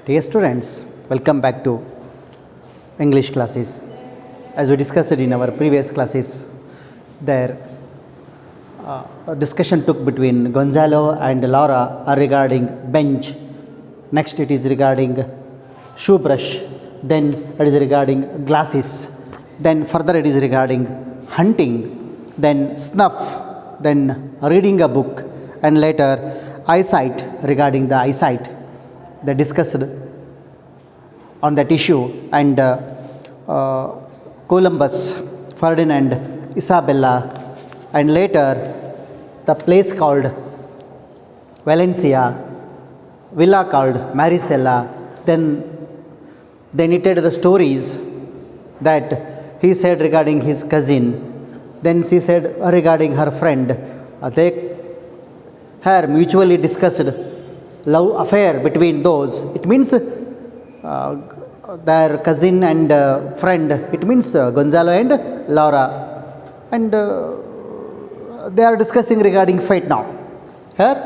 Dear students, welcome back to English classes. As we discussed in our previous classes, there a discussion took between Gonzalo and Laura regarding bench. Next it is regarding shoe brush. Then it is regarding glasses. Then further it is regarding hunting. Then snuff. Then reading a book. And later eyesight, regarding the eyesight. They discussed on that issue, and Columbus, Ferdinand, Isabella, and later the place called Valencia, villa called Maricela. Then they knitted the stories that he said regarding his cousin, then she said regarding her friend. They her mutually discussed love affair between those. It means their cousin and friend. It means Gonzalo and Laura, and they are discussing regarding fate now. Here,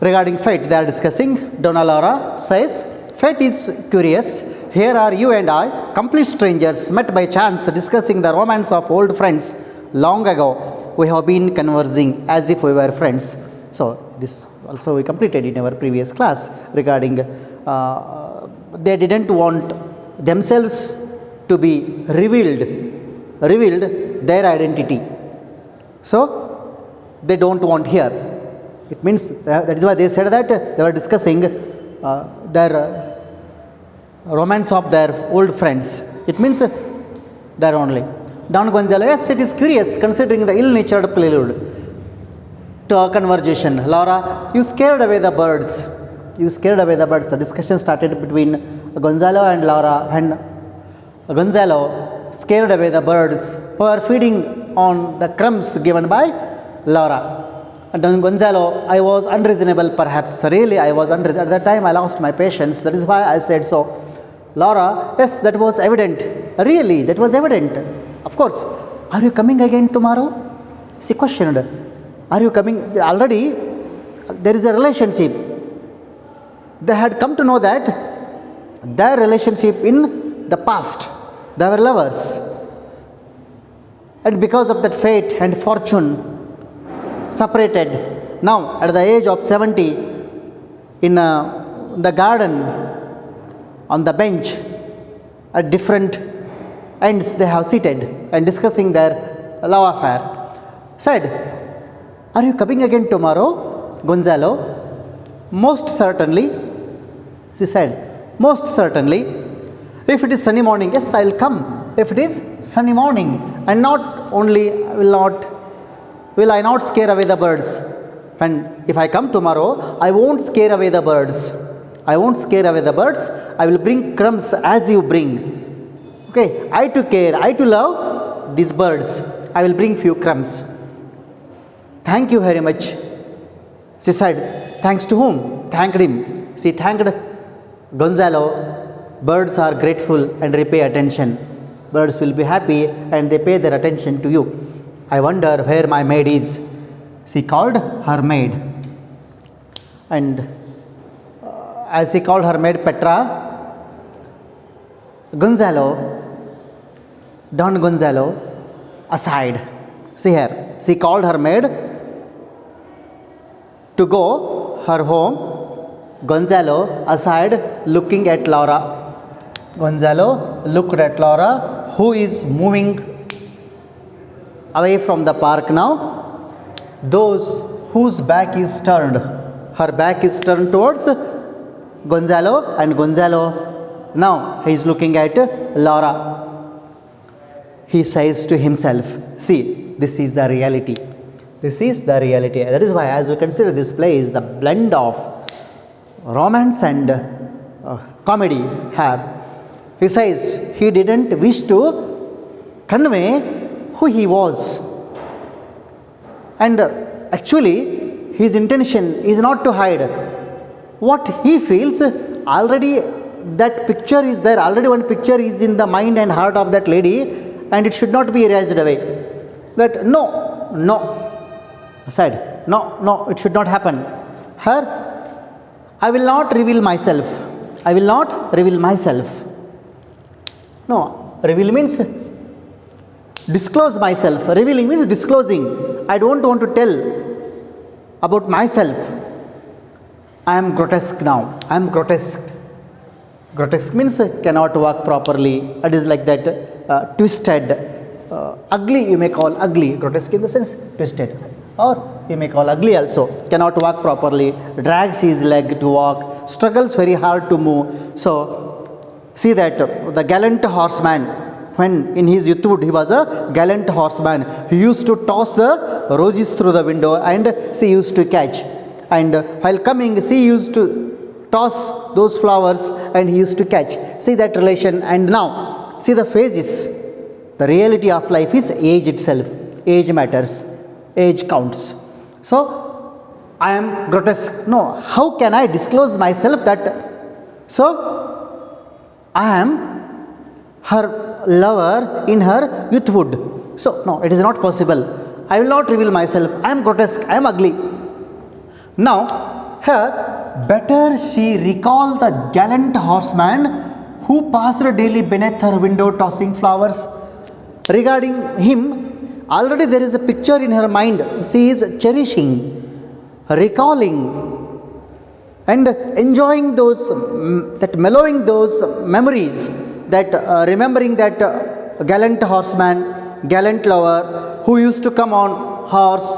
regarding fate, they are discussing. Donna Laura says, "Fate is curious. Here are you and I, complete strangers, met by chance, discussing the romance of old friends. Long ago, we have been conversing as if we were friends." So this also we completed in our previous class regarding they didn't want themselves to be revealed their identity. So they don't want here. It means that is why they said that they were discussing their romance of their old friends. It means there only. Don Gonzalo, yes, it is curious considering the ill-natured prelude to our conversation. Laura, you scared away the birds. You scared away the birds. The discussion started between Gonzalo and Laura, and Gonzalo scared away the birds who are feeding on the crumbs given by Laura. And then Gonzalo, I was unreasonable perhaps. Really, I was unreasonable. At that time, I lost my patience. That is why I said so. Laura, yes, that was evident. Really, that was evident. Of course. Are you coming again tomorrow? She questioned. Are you coming? Already there is a relationship. They had come to know that their relationship in the past, they were lovers. And because of that fate and fortune, separated. Now at the age of 70, in the garden, on the bench, at different ends they have seated and discussing their love affair. Said, are you coming again tomorrow, Gonzalo? Most certainly, she said. Most certainly. If it is sunny morning, yes, I will come. If it is sunny morning, and not only will I not scare away the birds. And if I come tomorrow, I won't scare away the birds. I won't scare away the birds. I will bring crumbs as you bring. Okay, I to care, I to love these birds. I will bring few crumbs. Thank you very much. She said, thanks to whom? Thanked him. She thanked Gonzalo. Birds are grateful and repay attention. Birds will be happy and they pay their attention to you. I wonder where my maid is. She called her maid. And as she called her maid Petra, Don Gonzalo, aside. See here. She called her maid to go her home. Gonzalo aside looking at Laura. Gonzalo looked at Laura, who is moving away from the park now. Those whose back is turned. Her back is turned towards Gonzalo, and Gonzalo now he is looking at Laura. He says to himself, see, this is the reality. This is the reality. That is why as we consider this play is the blend of romance and comedy here. He says he didn't wish to convey who he was. And actually his intention is not to hide. What he feels already, that picture is there. Already one picture is in the mind and heart of that lady, and it should not be erased away. That no, said, no, it should not happen. Her I will not reveal myself. I will not reveal myself. No, reveal means disclose myself. Revealing means disclosing. I don't want to tell about myself. I am grotesque now. I am grotesque. Grotesque means cannot walk properly. It is like that, twisted. Ugly you may call ugly. Grotesque in the sense twisted. Or you may call ugly also. Cannot walk properly. Drags his leg to walk. Struggles very hard to move. So see that the gallant horseman, when in his youthhood he was a gallant horseman. He used to toss the roses through the window and she used to catch. And while coming, she used to toss those flowers and he used to catch. See that relation. And now see the phases. The reality of life is age itself. Age matters. Age counts. So I am grotesque. No, how can I disclose myself that? So I am her lover in her youthhood. So no, it is not possible. I will not reveal myself. I am grotesque. I am ugly. Now here better she recall the gallant horseman who passed daily beneath her window tossing flowers. Regarding him, already there is a picture in her mind. She is cherishing, recalling and enjoying those, that mellowing those memories, that remembering that gallant horseman, gallant lover who used to come on horse,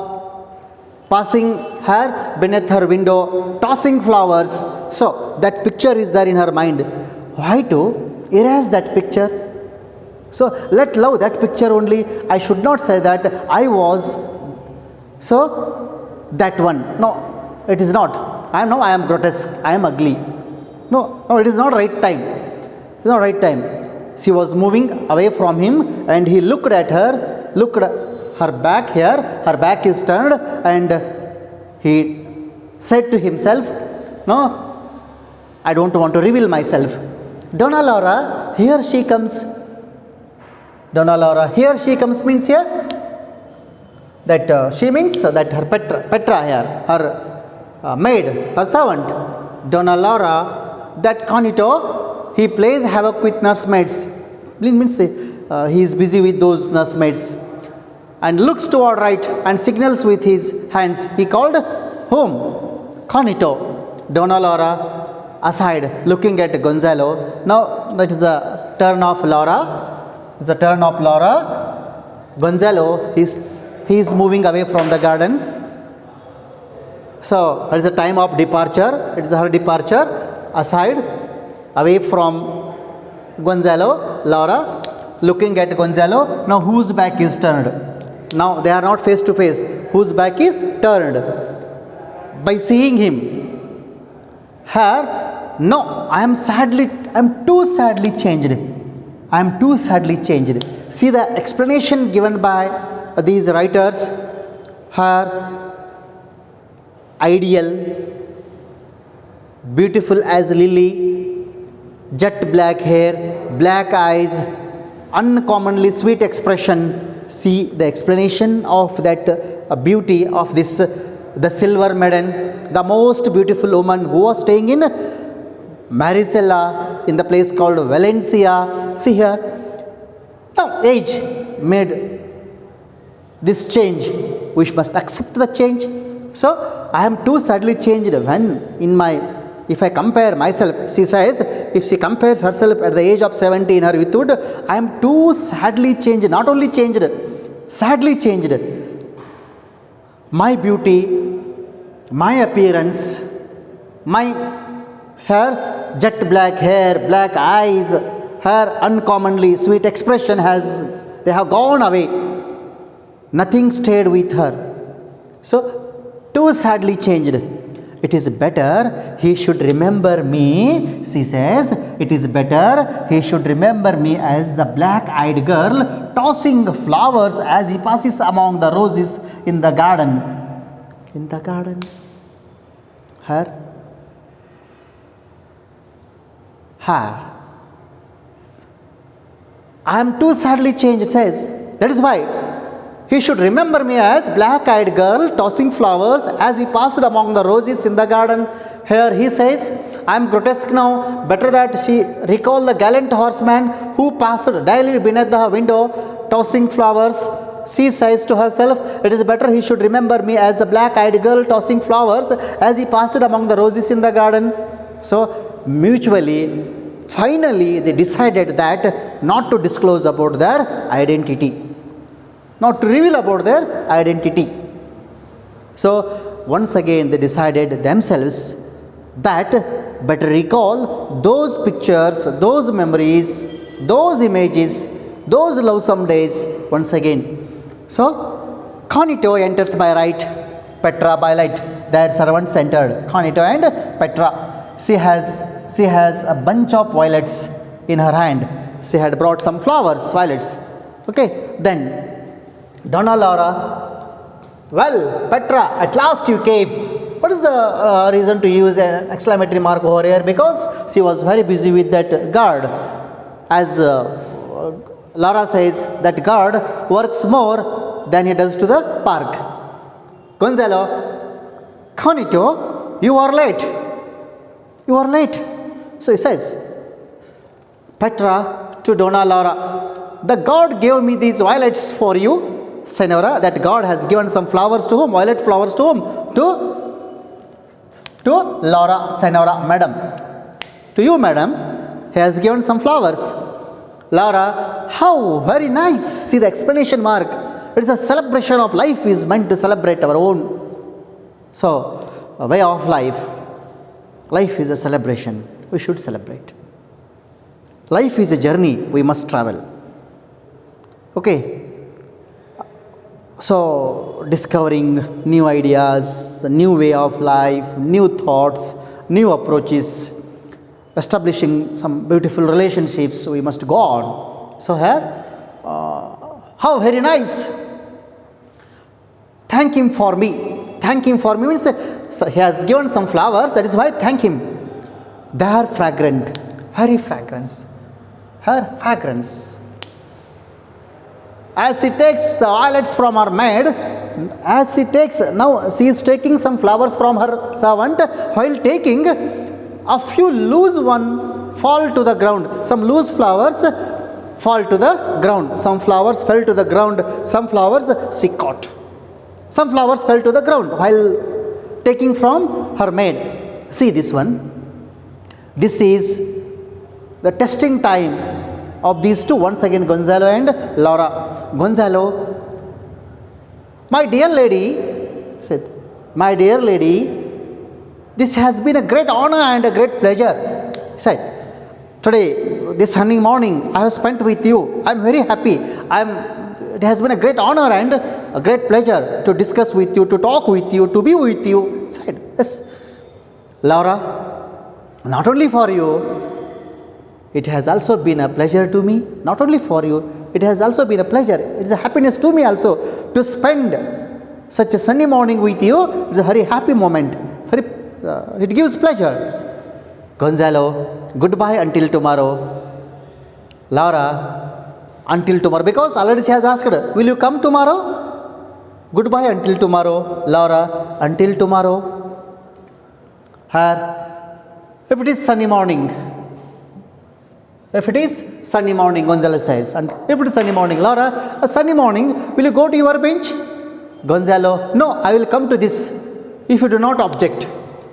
passing her beneath her window, tossing flowers. So that picture is there in her mind. Why to erase that picture? So let love that picture only. I should not say that I was so that one. No, it is not. I am grotesque. I am ugly. No, it is not right time. It is not right time. She was moving away from him and he looked at her, looked at her back here, her back is turned, and he said to himself, no, I don't want to reveal myself. Donna Laura, here she comes. Donna Laura, here she comes means here that she means that her Petra here, her maid, her servant. Donna Laura, that Conito, he plays havoc with nursemaids. Means he is busy with those nursemaids and looks toward right and signals with his hands. He called whom? Conito. Donna Laura aside looking at Gonzalo. Now that is the turn of Laura. It's the turn of Laura. Gonzalo, he is moving away from the garden. So it is the time of departure. It is her departure. Aside, away from Gonzalo, Laura looking at Gonzalo. Now whose back is turned? Now they are not face to face. Whose back is turned? By seeing him. Her, no, I am too sadly changed. I am too sadly changed. See the explanation given by these writers. Her ideal, beautiful as lily, jet black hair, black eyes, uncommonly sweet expression. See the explanation of that beauty of this, the silver maiden, the most beautiful woman who was staying in Maricela, in the place called Valencia. See here, now age made this change. We must accept the change. So I am too sadly changed when if I compare myself, she says, if she compares herself at the age of 70 in her youthhood, I am too sadly changed. Not only changed, sadly changed. My beauty, my appearance, my her jet black hair, black eyes, her uncommonly sweet expression they have gone away. Nothing stayed with her. So too sadly changed. It is better he should remember me, she says. It is better he should remember me as the black-eyed girl tossing flowers as he passes among the roses in the garden. In the garden. Her. I am too sadly changed, says. That is why He should remember me as black-eyed girl tossing flowers as he passed among the roses in the garden. Here he says, I am grotesque now. Better that she recall the gallant horseman who passed daily beneath the window tossing flowers. She says to herself, it is better he should remember me as a black-eyed girl tossing flowers as he passed among the roses in the garden. So mutually, finally they decided that not to disclose about their identity. Not to reveal about their identity. So once again they decided themselves that better recall those pictures, those memories, those images, those lovesome days once again. So Cognito enters by right, Petra by light. Their servants entered, Cognito and Petra. She has a bunch of violets in her hand. She had brought some flowers, violets. Okay, then Donna Laura, well, Petra, at last you came. What is the reason to use an exclamatory mark over here? Because she was very busy with that guard. As Laura says, that guard works more than he does to the park. Gonzalo, Cognito, you are late. You are late. So he says, Petra to Donna Laura, the guard gave me these violets for you. Senora, that God has given some flowers to whom? Violet flowers to whom? To Laura, Senora, madam. To you, madam, he has given some flowers. Laura, how very nice. See the explanation mark. It is a celebration of life is meant to celebrate our own. So, a way of life. Life is a celebration. We should celebrate. Life is a journey. We must travel. Okay. So, discovering new ideas, new way of life, new thoughts, new approaches, establishing some beautiful relationships, we must go on. So, here, how very nice. Thank him for me. Thank him for me means so he has given some flowers, that is why thank him. They are fragrant, very fragrance. Her fragrance. As she takes the violets from her maid, now she is taking some flowers from her servant. While taking, a few loose ones fall to the ground. Some loose flowers fall to the ground. Some flowers fell to the ground. Some flowers she caught. Some flowers fell to the ground while taking from her maid. See this one. This is the testing time of these two, once again Gonzalo and Laura. Gonzalo, my dear lady, said, my dear lady, this has been a great honor and a great pleasure. He said, today, this sunny morning, I have spent with you. I am very happy. It has been a great honor and a great pleasure to discuss with you, to talk with you, to be with you. He said, yes. Laura, not only for you, it has also been a pleasure to me, not only for you, it has also been a pleasure. It is a happiness to me also to spend such a sunny morning with you. It is a very happy moment. It gives pleasure. Gonzalo, goodbye until tomorrow. Laura, until tomorrow. Because already she has asked, will you come tomorrow? Goodbye until tomorrow. Laura, until tomorrow. Her, if it is sunny morning. If it is sunny morning, Gonzalo says, and if it is sunny morning, Laura, a sunny morning, will you go to your bench? Gonzalo, no, I will come to this, if you do not object.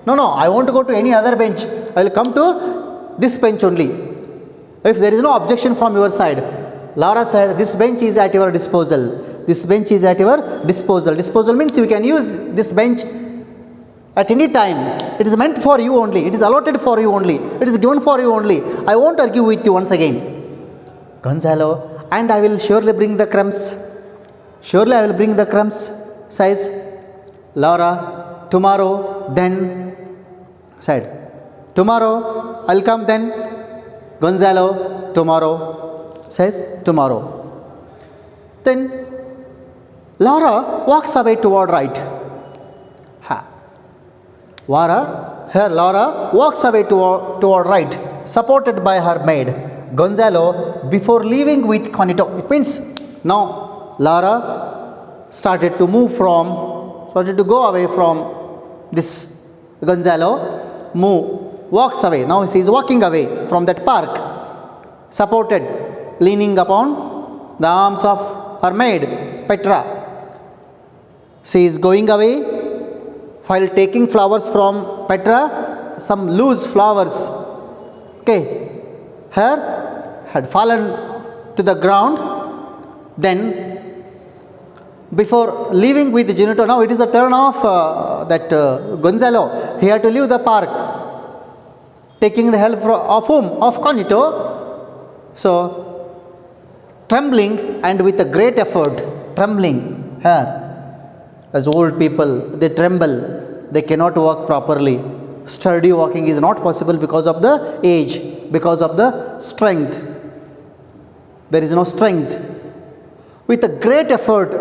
No, I won't go to any other bench. I will come to this bench only. If there is no objection from your side. Laura said, this bench is at your disposal. This bench is at your disposal. Disposal means you can use this bench at any time. It is meant for you only. It is allotted for you only. It is given for you only. I won't argue with you once again. Gonzalo, and I will surely bring the crumbs. Surely I will bring the crumbs, says Laura. Tomorrow, then, said, tomorrow, I'll come then. Gonzalo, tomorrow, says, tomorrow. Then, Laura walks away toward right. Laura walks away toward right, supported by her maid, Gonzalo, before leaving with Cognito. It means, now, Laura started to go away from this Gonzalo, walks away. Now she is walking away from that park, supported, leaning upon the arms of her maid, Petra. She is going away while taking flowers from Petra, some loose flowers, okay, her had fallen to the ground. Then, before leaving with Junito, now it is the turn of Gonzalo. He had to leave the park, taking the help of whom? Of Conito. So, trembling and with a great effort, trembling here. As old people, they tremble, they cannot walk properly. Sturdy walking is not possible because of the age, because of the strength. There is no strength. With a great effort,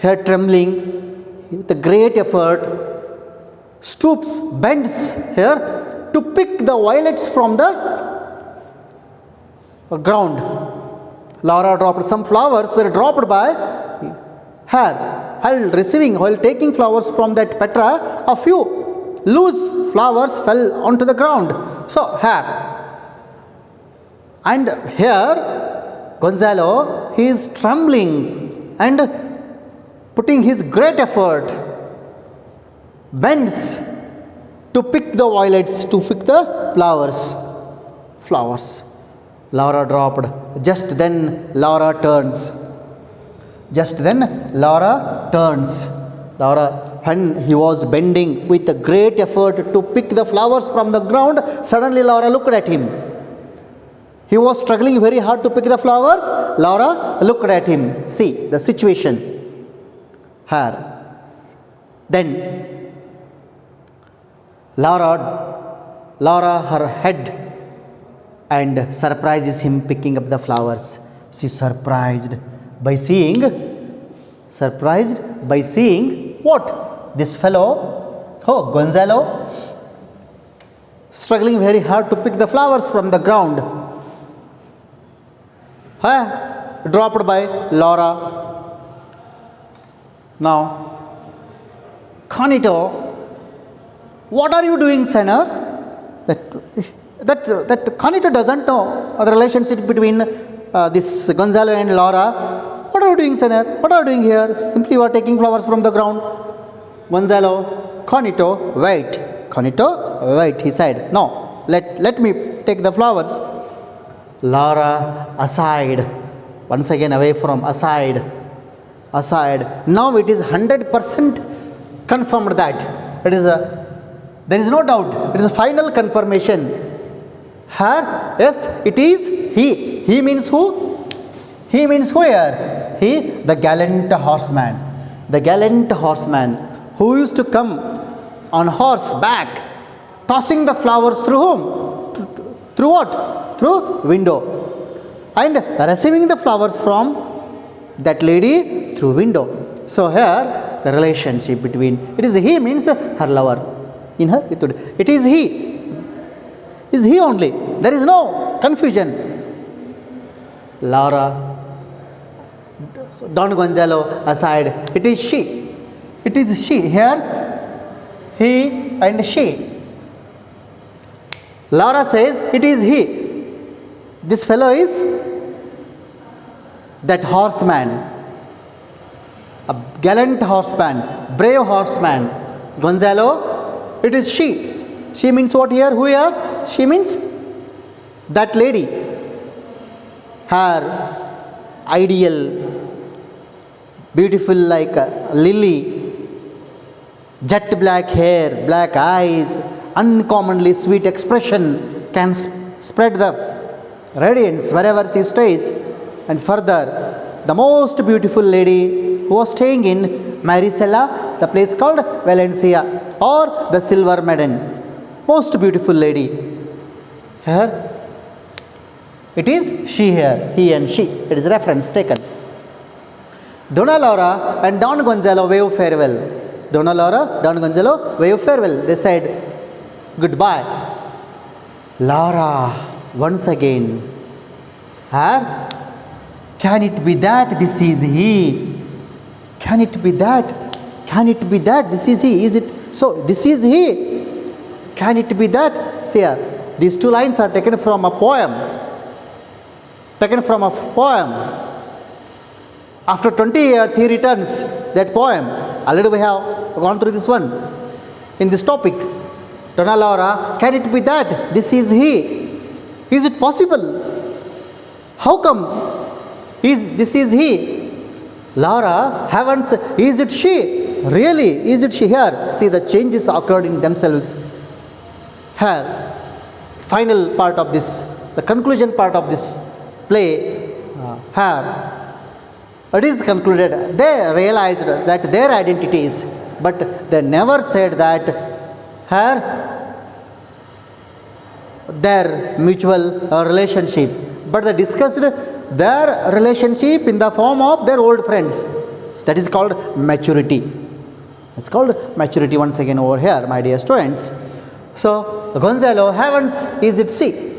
her trembling, with a great effort, stoops, bends here to pick the violets from the ground. Laura dropped some flowers, were dropped by her. While taking flowers from that Petra, a few loose flowers fell onto the ground. So, here. And here, Gonzalo, he is trembling and putting his great effort, bends to pick the violets, to pick the flowers. Laura dropped. Just then, Laura turns. Laura, when he was bending with a great effort to pick the flowers from the ground, suddenly Laura looked at him. He was struggling very hard to pick the flowers. Laura looked at him. See the situation. Her. Then Laura, her head, and surprises him picking up the flowers. She surprised by seeing what? This fellow, Gonzalo, struggling very hard to pick the flowers from the ground. Dropped by Laura. Now, Conito, what are you doing, Senna? That Conito doesn't know the relationship between this Gonzalo and Laura. What are you doing, Senna? What are you doing here? Simply you are taking flowers from the ground. Gonzalo, Conito, wait, he said. No, let me take the flowers. Laura, aside, once again away from aside. Now it is 100% confirmed that there is no doubt. It is a final confirmation. Yes, it is he. He means who? He means who here? He, the gallant horseman. The gallant horseman who used to come on horseback, tossing the flowers through whom? Through what? Through window. And receiving the flowers from that lady through window. So here the relationship between, it is he means her lover. In her, it is he. Is he only. There is no confusion. Laura, Don Gonzalo aside, it is she. It is she. Here, he and she. Laura says, it is he. This fellow is that horseman. A gallant horseman, brave horseman. Gonzalo, it is she. She means what here? Who here? She means that lady. Her ideal, beautiful like a lily, jet black hair, black eyes, uncommonly sweet expression can spread the radiance wherever she stays. And further, the most beautiful lady who was staying in Marisela, the place called Valencia, or the Silver Maiden. Most beautiful lady. Here, it is she here, he and she. It is reference taken. Donna Laura and Don Gonzalo wave farewell. Donna Laura, Don Gonzalo wave farewell. They said goodbye. Laura, once again. Her, can it be that this is he? Can it be that? Can it be that? This is he. Is it? So, this is he. Can it be that? See here, these two lines are taken from a poem. Taken from a poem. After 20 years, he returns that poem. Already we have gone through this one in this topic. Donna Laura, can it be that? This is he. Is it possible? How come? This is he. Laura, heavens, is it she? Really, is it she? Here, see the changes occurred in themselves. Here, final part of this, the conclusion part of this play, here, it is concluded. They realized that their identities, but they never said that here their mutual relationship, but they discussed their relationship in the form of their old friends. That is called maturity. It's called maturity once again over here, my dear students. So, Gonzalo, heavens, is it she?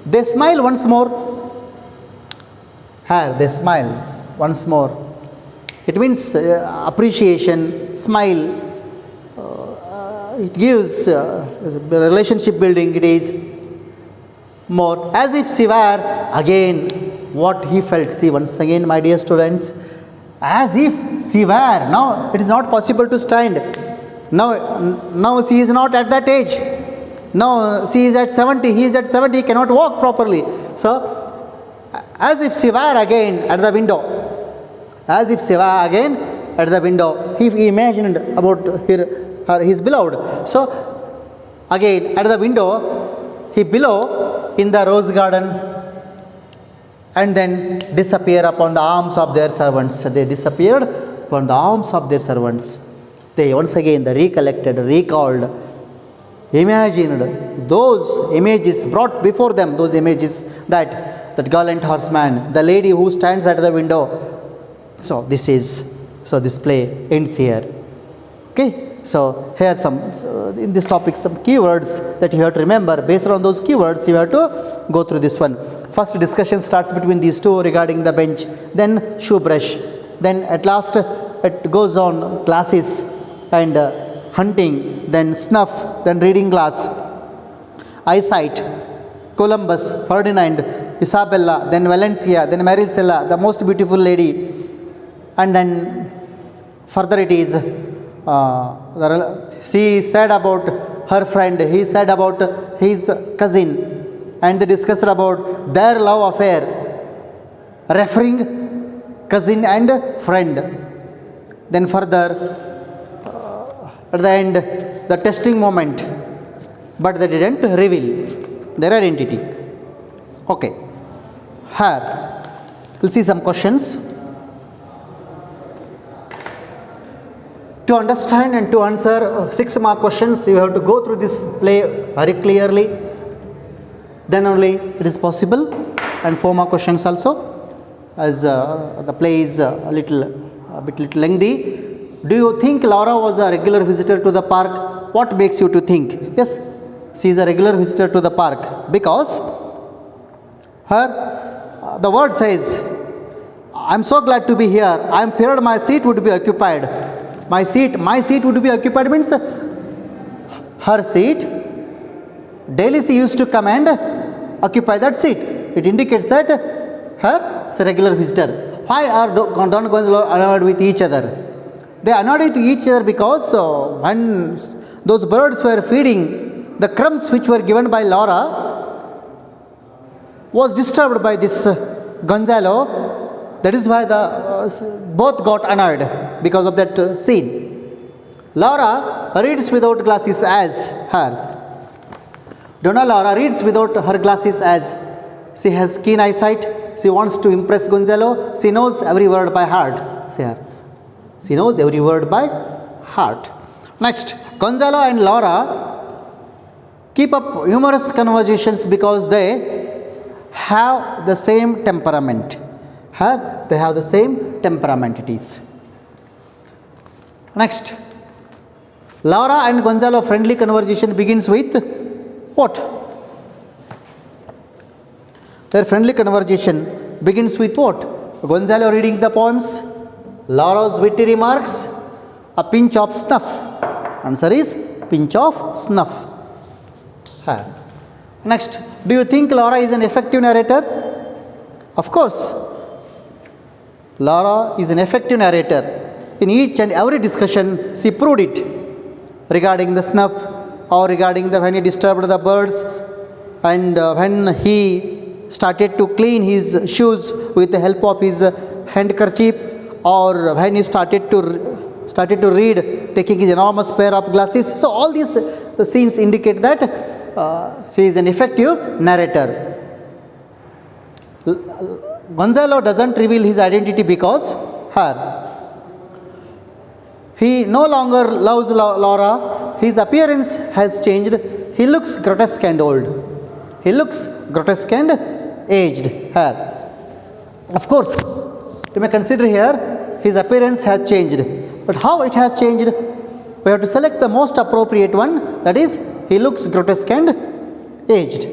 They smile once more. Here, they smile once more. It means appreciation, smile. It gives relationship building, it is more. As if she were again what he felt. See, once again, my dear students, as if she were. Now, it is not possible to stand. Now she is not at that age. Now she is at 70, he is at 70, he cannot walk properly. So, as if she were again at the window. As if she were again at the window. He imagined about his beloved. So, again at the window, he below in the rose garden, and then disappear upon the arms of their servants. They disappeared upon the arms of their servants. They once again recollected, recalled, imagined those images, brought before them those images, that gallant horseman, the lady who stands at the window. So this play ends here. Okay. So here in this topic some keywords that you have to remember. Based on those keywords, you have to go through this one. First discussion starts between these two regarding the bench, then shoe brush, then at last it goes on glasses and hunting, then snuff, then reading glass, eyesight, Columbus, Ferdinand, Isabella, then Valencia, then Maricela, the most beautiful lady, and then further it is she said about her friend, he said about his cousin, and they discussed about their love affair, referring cousin and friend. Then further, at the end, the testing moment, but they didn't reveal their identity. Okay. Here, we'll see some questions. To understand and to answer 6 mark questions, you have to go through this play very clearly. Then only it is possible. And 4 mark questions also, as the play is a bit little lengthy. Do you think Laura was a regular visitor to the park? What makes you to think? Yes, she is a regular visitor to the park because the word says, I am so glad to be here. I am feared my seat would be occupied. My seat would be occupied means her seat. Daily she used to come and occupy that seat. It indicates that her is a regular visitor. Why are Don Gonzalo annoyed with each other? They are annoyed with each other because when those birds were feeding, the crumbs which were given by Laura was disturbed by this Gonzalo. That is why both got annoyed because of that scene. Laura reads without glasses as her. Donna Laura reads without her glasses as she has keen eyesight. She wants to impress Gonzalo. She knows every word by heart. See her. She knows every word by heart. Next, Gonzalo and Laura keep up humorous conversations because they have the same temperament. They have the same temperament it is. Next, Laura and Gonzalo friendly conversation begins with what? Their friendly conversation begins with what? Gonzalo reading the poems, Laura's witty remarks, a pinch of snuff. Answer is pinch of snuff. Next, do you think Laura is an effective narrator? Of course, Laura is an effective narrator. In each and every discussion, she proved it regarding the snuff or regarding the when he disturbed the birds and when he started to clean his shoes with the help of his handkerchief, or when he started to read taking his enormous pair of glasses. So all these scenes indicate that she is an effective narrator. Gonzalo doesn't reveal his identity because he no longer loves Laura. His appearance has changed. He looks grotesque and old. He looks grotesque and aged. Of course, you may consider here his appearance has changed. But how it has changed? We have to select the most appropriate one, that is, he looks grotesque and aged.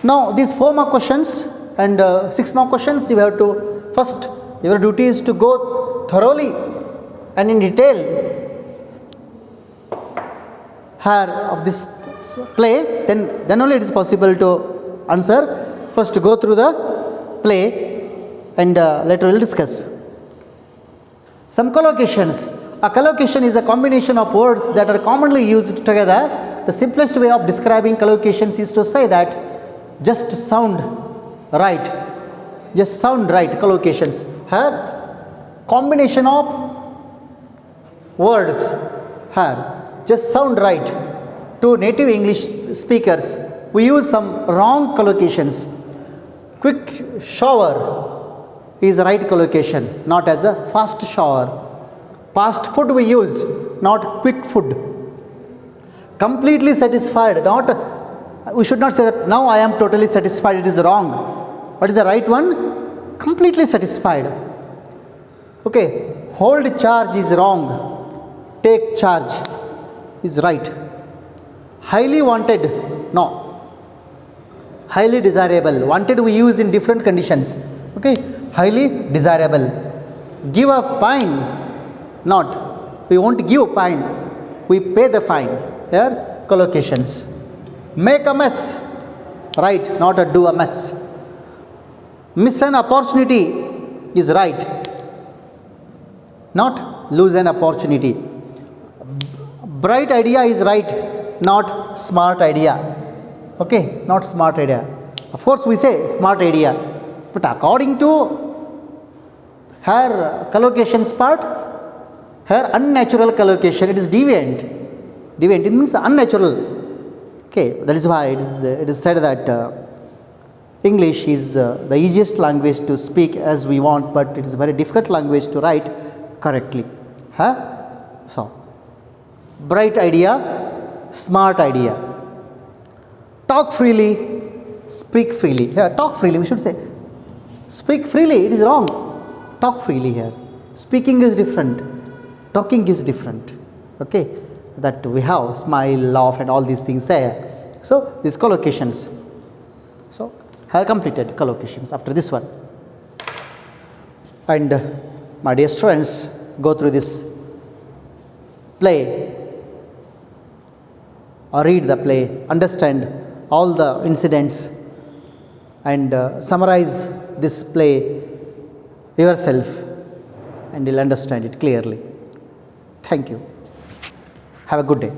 Now, these 4 more questions and 6 more questions, you have to first, your duty is to go thoroughly and in detail of this play, then only it is possible to answer. First, to go through the play and later we will discuss. Some collocations. A collocation is a combination of words that are commonly used together. The simplest way of describing collocations is to say that just sound right. Just sound right, collocations. Here, combination of words. Here, just sound right. To native English speakers, we use some wrong collocations. Quick shower is right collocation, not as a fast shower. Fast food we use, not quick food. Completely satisfied, not, we should not say that now I am totally satisfied, it is wrong. What is the right one? Completely satisfied. Okay, hold charge is wrong. Take charge is right. Highly wanted, no. Highly desirable. Wanted we use in different conditions. Okay, highly desirable. Give a fine, not. We won't give fine, we pay the fine. Here, collocations. Make a mess, right, not a do a mess. Miss an opportunity is right, not lose an opportunity. Bright idea is right, not smart idea. Okay, not smart idea. Of course, we say smart idea, but according to her collocations part, her unnatural collocation, it is deviant. Deviant, it means unnatural. Okay, that is why it is said that English is the easiest language to speak as we want, but it is a very difficult language to write correctly. So, bright idea, smart idea. Talk freely, speak freely. Here, talk freely, we should say. Speak freely, it is wrong. Talk freely here. Speaking is different, talking is different. Okay, that we have smile, laugh, and all these things there. So, these collocations. So, have completed collocations after this one. And my dear students, go through this play or read the play, understand all the incidents and summarize this play yourself and you'll understand it clearly. Thank you. Have a good day.